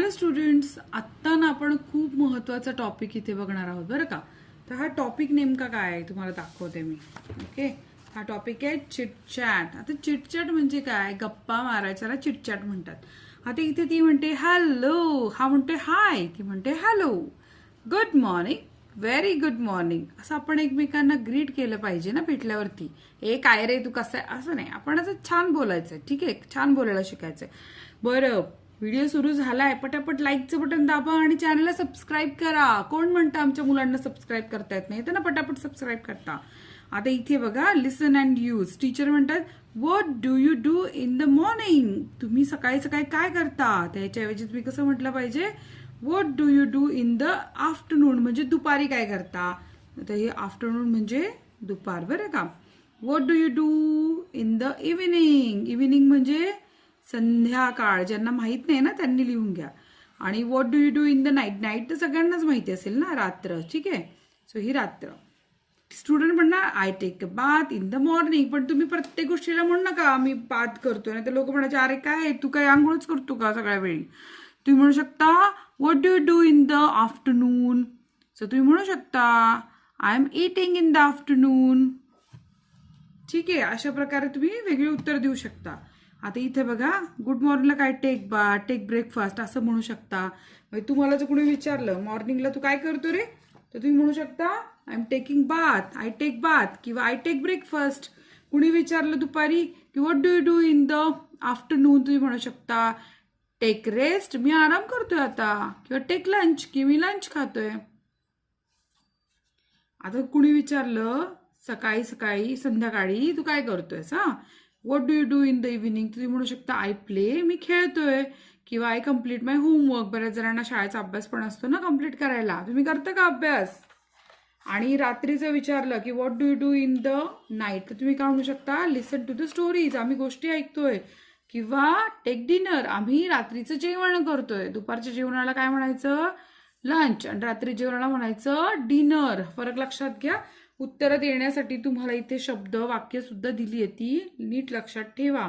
Hello students, आत्ता ना आपण खूप महत्त्वाचा टॉपिक इथे बघणार आहोत बरं का. तर हा टॉपिक नेमका काय आहे तुम्हाला दाखवते मी. ओके, हा टॉपिक आहे चिटचॅट. आता चिटचॅट म्हणजे काय? गप्पा मारायच्याला चिटचॅट म्हणतात. आता इथे ती म्हणते हॅलो, हा म्हणते हाय, ती म्हणते hello, good morning, very good morning, असं आपण एकमेकांना ग्रीट केलं पाहिजे ना भेटल्यावरती. ए काय रे तू कसं आहे, असं नाही, आपण असं छान बोलायचंय. ठीक आहे, छान बोलायला शिकायचंय. बरं, व्हिडिओ सुरू झालाय, पटापट लाईकचं बटन दाबा आणि चॅनलला सबस्क्राईब करा. कोण म्हणतं आमच्या मुलांना सबस्क्राईब करता येत नाही? तर ना पटापट सबस्क्राईब करता. आता इथे बघा, लिसन अँड यूज. टीचर म्हणतात what do you do in the morning. तुम्ही सकाळी सकाळी काय करता? त्याच्याऐवजी तुम्ही कसं म्हटलं पाहिजे? What do you do in the afternoon, म्हणजे दुपारी काय करता. आता हे आफ्टरनून म्हणजे दुपार बरं का. What do you do in the evening. Evening म्हणजे संध्याकाळ. ज्यांना माहित नाही ना त्यांनी लिहून घ्या. आणि what do you do in the night. Night तर सगळ्यांनाच माहिती असेल ना, रात्र. ठीक आहे, सो ही रात्र. स्टुडंट म्हणणार I take a bath in the morning. पण तुम्ही प्रत्येक गोष्टीला म्हणू नका मी बाथ करतोय, ना तर लोक म्हणायचे अरे काय तू काय आंघोळच करतो का सगळ्या वेळी. तुम्ही म्हणू शकता what do you do in the afternoon. So तुम्ही म्हणू शकता I am eating in the afternoon. ठीक आहे, अशा प्रकारे तुम्ही वेगळी उत्तर देऊ शकता. आता इथे बघा, गुड मॉर्निंगला काय टेक बाथ, टेक ब्रेकफास्ट असं म्हणू शकता. तुम्हाला जर कोणी विचारलं मॉर्निंगला तू काय करतो रे, तर तुम्ही म्हणू शकता I am taking bath, I take bath, किंवा आय टेक ब्रेकफास्ट. कुणी विचारलं दुपारी की what do you do in the afternoon, तुम्ही म्हणू शकता टेक रेस्ट, मी आराम करतोय आता, किंवा टेक लंच, की मी लंच खातोय. आता कुणी विचारलं सकाळी सकाळी संध्याकाळी तू काय करतोयस, हा what do you do in the evening, तुम्ही म्हणू शकता आय प्ले, मी खेळतोय, किंवा आय कम्प्लीट माय होमवर्क. बऱ्याच जणांना शाळेचा अभ्यास पण असतो ना कम्प्लीट करायला. तुम्ही करता का अभ्यास. आणि रात्रीचं विचारलं की what do you do in the night, तर तुम्ही काय म्हणू शकता लिसन टू द स्टोरीज, आम्ही गोष्टी ऐकतोय, किंवा टेक डिनर, आम्ही रात्रीचं जेवण करतोय. दुपारच्या जेवणाला काय म्हणायचं, लंच, आणि रात्री जेवणाला म्हणायचं डिनर. फरक लक्षात घ्या. उत्तरं देण्यासाठी तुम्हाला इथे शब्द वाक्य सुद्धा दिली आहे, ती नीट लक्षात ठेवा.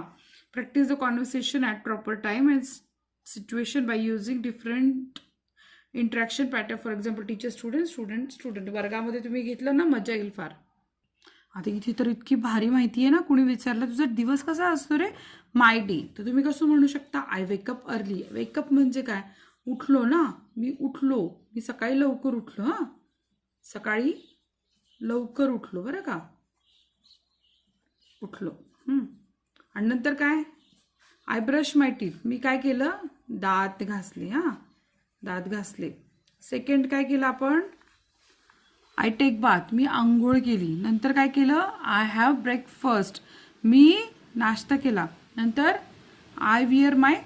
Practice the conversation at proper time and situation by using different interaction pattern. For example teacher student, student student. वर्गामध्ये तुम्ही घेतलं ना, मजा येईल फार. आता इथे तर इतकी भारी माहिती आहे ना. कुणी विचारलं तुझा दिवस कसा असतो रे, माय डे, तर तुम्ही कसं म्हणू शकता आय वेकअप अर्ली. वेकअप म्हणजे काय, उठलो ना, मी उठलो, मी सकाळी लवकर उठलो. हा, सकाळी लवकर उठलो बरं का, उठलो. आणि नंतर काय, आय ब्रश माय टीथ, मी काय केलं, दात घासले. हा, दात घासले. सेकंड काय केलं आपण, आय टेक बाथ, मी आंघोळ केली. नंतर काय केलं, आय हॅव ब्रेकफास्ट, मी नाश्ता केला. नंतर I wear my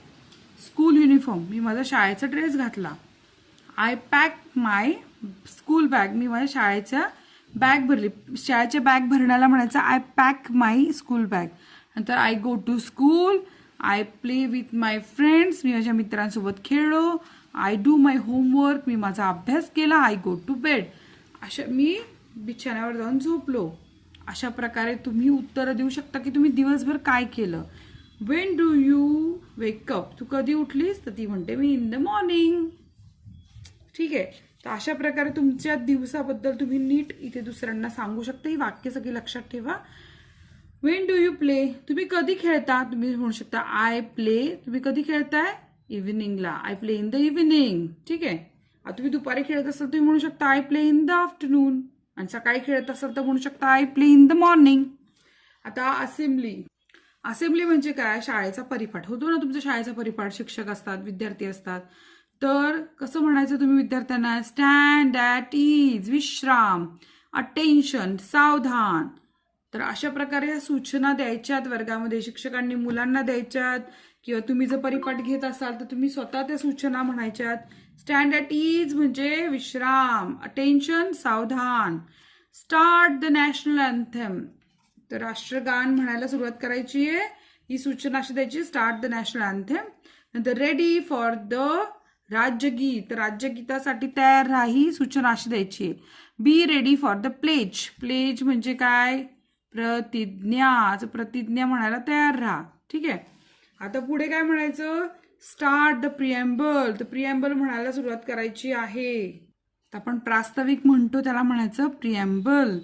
school uniform, मी माझा शाळेचा ड्रेस घातला. I pack my school bag, मी माझ्या शाळेच्या बॅग भरली. शाळेच्या बॅग भरण्याला म्हणायचं I pack my school bag. नंतर I go to school, I play with my friends, मी माझ्या मित्रांसोबत खेळलो. आय डू माय होमवर्क, मी माझा अभ्यास केला. आय गो टू बेड, अशा मी बिछाण्यावर जाऊन झोपलो. अशा प्रकारे तुम्ही उत्तरं देऊ शकता की तुम्ही दिवसभर काय केलं. वेन डू यू वेकअप, तू कधी उठलीस, तर ती म्हणते मी इन द मॉर्निंग. ठीक आहे, तर अशा प्रकारे तुमच्या दिवसाबद्दल तुम्ही नीट इथे दुसऱ्यांना सांगू शकता. ही वाक्य सगळी लक्षात ठेवा. वेन डू यू प्ले, तुम्ही कधी खेळता, तुम्ही म्हणू शकता आय प्ले, तुम्ही कधी खेळताय, इव्हिनिंगला, I play in the evening. ठीक आहे, आता तुम्ही दुपारी खेळत असाल तुम्ही म्हणू शकता I play in the afternoon, आणि सकाळी खेळत असाल तर म्हणू शकता I play in the morning. आता असेंब्ली. असेंब्ली म्हणजे काय, शाळेचा परिपाठ होतो ना, तुमच्या शाळेचा परिपाठ, शिक्षक असतात, विद्यार्थी असतात. तर कसं म्हणायचं तुम्ही विद्यार्थ्यांना, stand at is, Vishram, attention, सावधान. तर अशा प्रकारे या सूचना द्यायच्यात वर्गामध्ये, शिक्षकांनी मुलांना द्यायच्यात, किंवा तुम्ही जर परिपाठ घेत असाल तर तुम्ही स्वतः त्या सूचना म्हणायच्यात. स्टँड ॲट इज म्हणजे विश्राम, अटेन्शन, सावधान. स्टार्ट द नॅशनल अँथेम, तर राष्ट्रगान म्हणायला सुरुवात करायची आहे. ही सूचना अशी द्यायची, स्टार्ट द नॅशनल अँथेम. नंतर रेडी फॉर द राज्यगीत, राज्यगीतासाठी तयार राहा, ही सूचना अशी द्यायची आहे. Be ready for the pledge, pledge म्हणजे काय, प्रतिज्ञा, प्रतिज्ञा म्हणायला तयार राहा. ठीक आहे, आता पुढे काय म्हणायचं, स्टार्ट द प्रिएम्बल. तर प्रिएम्बल म्हणायला सुरुवात करायची आहे. तर आपण प्रास्ताविक म्हणतो त्याला म्हणायचं preamble.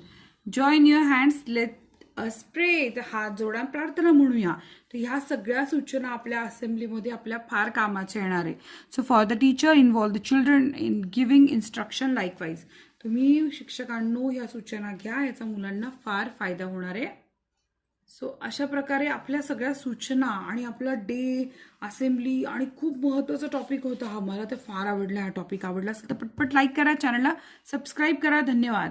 Join your hands, let us प्रे. तर हात जोडा प्रार्थना म्हणूया. तर ह्या सगळ्या सूचना आपल्या असेंब्लीमध्ये आपल्या फार कामाच्या येणार आहे. So for the teacher involve the children in giving instruction likewise. तुम्ही शिक्षकांनो ह्या सूचना घ्या, याचा मुलांना फार फायदा होणार आहे. सो अशा प्रकारे आपल्या सगळ्या सूचना आणि आपला डे, असेंब्ली आणि खूप महत्त्वाचा टॉपिक होता हा. मला तर फार आवडला. हा टॉपिक आवडला असेल तर पटपट लाईक करा, चॅनलला सबस्क्राईब करा. धन्यवाद.